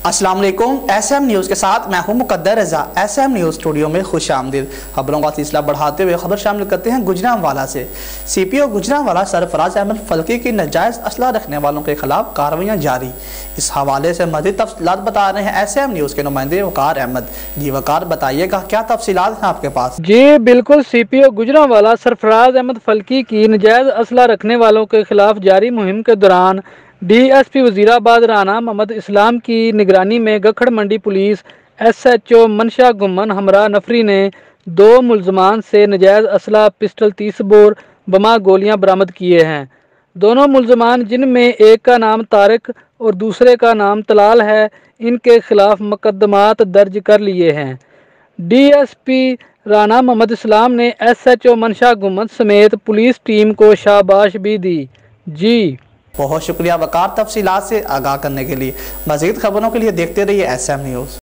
अस्सलाम वालेकुम। SM news के साथ मैं हूं मुकद्दर रज़ा। SM न्यूज़ स्टूडियो में खुश आमदीद। खबरों का सिलसिला बढ़ाते हुए खबर शामिल करते हैं गुजरांवाला से। CPO गुजरांवाला सरफराज अहमद फल्की की नाजायज़ असला रखने वालों के खिलाफ कार्रवाइयाँ जारी। इस हवाले से मज़ीद तफसीलात बता रहे हैं SM न्यूज़ के नुमाइंदे वकार अहमद। जी वकार, बताइएगा क्या तफसीलात हैं आपके पास? जी बिल्कुल, CPO गुजरांवाला सरफराज अहमद फल्की की नाजायज़ असला रखने वालों के खिलाफ जारी मुहिम के दौरान DSP वजीराबाद राना मोहम्मद इस्लाम की निगरानी में गखड़ मंडी पुलिस SHO मनशा गुम्मन हमरा नफरी ने 2 मुलजमान से नाजायज़ असला पिस्टल 30 बोर बमा गोलियां बरामद किए हैं। दोनों मुलजमान, जिनमें एक का नाम तारिक और दूसरे का नाम तलाल है, इनके खिलाफ मुकदमात दर्ज कर लिए हैं। DSP राना मोहम्मद इस्लाम ने SHO मनशा गुम्मन समेत पुलिस टीम को शाबाश भी दी। जी बहुत शुक्रिया वकार, तफसीलात से आगाह करने के लिए। मज़ीद खबरों के लिए देखते रहिए SM न्यूज़।